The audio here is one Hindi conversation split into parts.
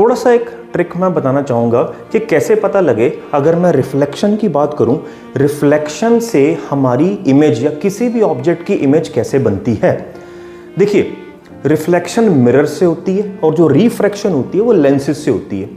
थोड़ा सा एक ट्रिक मैं बताना चाहूँगा कि कैसे पता लगे। अगर मैं रिफ्लेक्शन की बात करूँ, रिफ्लेक्शन से हमारी इमेज या किसी भी ऑब्जेक्ट की इमेज कैसे बनती है। देखिए, रिफ्लेक्शन मिरर से होती है और जो रिफ्रैक्शन होती है वो लेंसेज से होती है।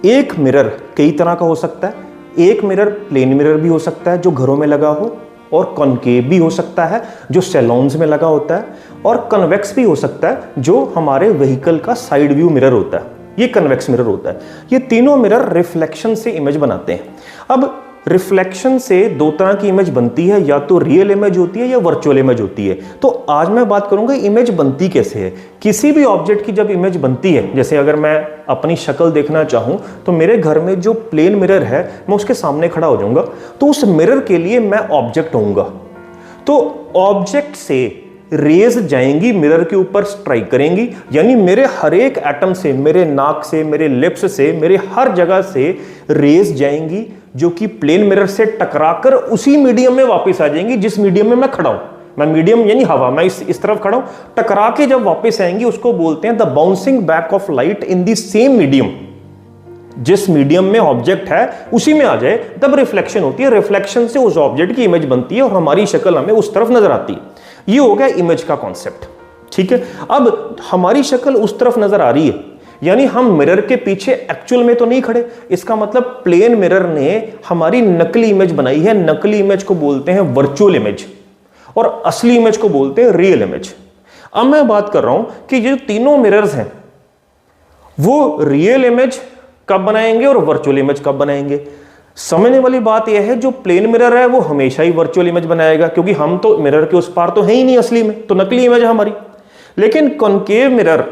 एक मिरर कई तरह का हो सकता है। एक मिरर प्लेन मिरर भी हो सकता है जो घरों में लगा हो, और कॉनकेव भी हो सकता है जो सैलून्स में लगा होता है, और कन्वेक्स भी हो सकता है जो हमारे व्हीकल का साइड व्यू मिरर होता है, ये कन्वेक्स मिरर होता है। ये तीनों मिरर रिफ्लेक्शन से इमेज बनाते हैं। अब रिफ्लेक्शन से दो तरह की इमेज बनती है, या तो रियल इमेज होती है या वर्चुअल इमेज होती है। तो आज मैं बात करूंगा इमेज बनती कैसे है। किसी भी ऑब्जेक्ट की जब इमेज बनती है, जैसे अगर मैं अपनी शक्ल देखना चाहूं तो मेरे घर में जो प्लेन मिरर है मैं उसके सामने खड़ा हो जाऊंगा, तो उस मिरर के लिए मैं ऑब्जेक्ट होऊंगा। तो ऑब्जेक्ट से रेज जाएंगी, मिरर के ऊपर स्ट्राइक करेंगी, यानी मेरे हर एक एटम से, मेरे नाक से, मेरे लिप्स से, मेरे हर जगह से रेज जाएंगी जो कि प्लेन मिरर से टकराकर उसी मीडियम में वापस आ जाएंगी जिस मीडियम में मैं खड़ा हूं। मैं मीडियम यानी हवा, मैं इस तरफ खड़ा हूं, टकरा के जब वापस आएंगी उसको बोलते हैं the bouncing back of light in the same medium. जिस मीडियम में ऑब्जेक्ट है उसी में आ जाए तब रिफ्लेक्शन होती है। रिफ्लेक्शन से उस ऑब्जेक्ट की इमेज बनती है और हमारी शक्ल हमें उस तरफ नजर आती है। ये हो गया इमेज का कॉन्सेप्ट, ठीक है। अब हमारी शक्ल उस तरफ नजर आ रही है, यानी हम मिरर के पीछे एक्चुअल में तो नहीं खड़े। इसका मतलब प्लेन मिरर ने हमारी नकली इमेज बनाई है। नकली इमेज को बोलते हैं वर्चुअल इमेज और असली इमेज को बोलते हैं रियल इमेज। अब मैं बात कर रहा हूं कि ये तीनों मिरर्स हैं वो रियल इमेज कब बनाएंगे और वर्चुअल इमेज कब बनाएंगे। समझने वाली बात यह है, जो प्लेन मिरर है वो हमेशा ही वर्चुअल इमेज बनाएगा, क्योंकि हम तो मिरर के उस पार तो है ही नहीं असली में, तो नकली इमेज है हमारी। लेकिन कॉनकेव मिरर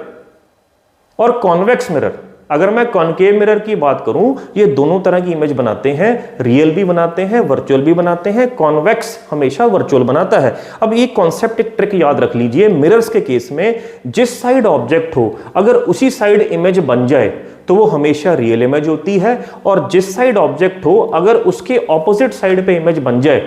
और कॉन्वेक्स मिरर, अगर मैं कॉनकेव मिरर की बात करूं, ये दोनों तरह की इमेज बनाते हैं, रियल भी बनाते हैं, वर्चुअल भी बनाते हैं। कॉन्वेक्स हमेशा वर्चुअल बनाता है। अब ये कॉन्सेप्ट, एक ट्रिक याद रख लीजिए। मिरर्स के केस में जिस साइड ऑब्जेक्ट हो, अगर उसी साइड इमेज बन जाए तो वो हमेशा रियल इमेज होती है, और जिस साइड ऑब्जेक्ट हो अगर उसके ऑपोजिट साइड पे इमेज बन जाए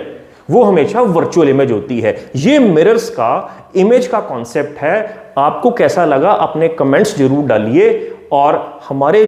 वो हमेशा वर्चुअल इमेज होती है। ये मिरर्स का इमेज का कॉन्सेप्ट है। आपको कैसा लगा अपने कमेंट्स जरूर डालिए, और हमारे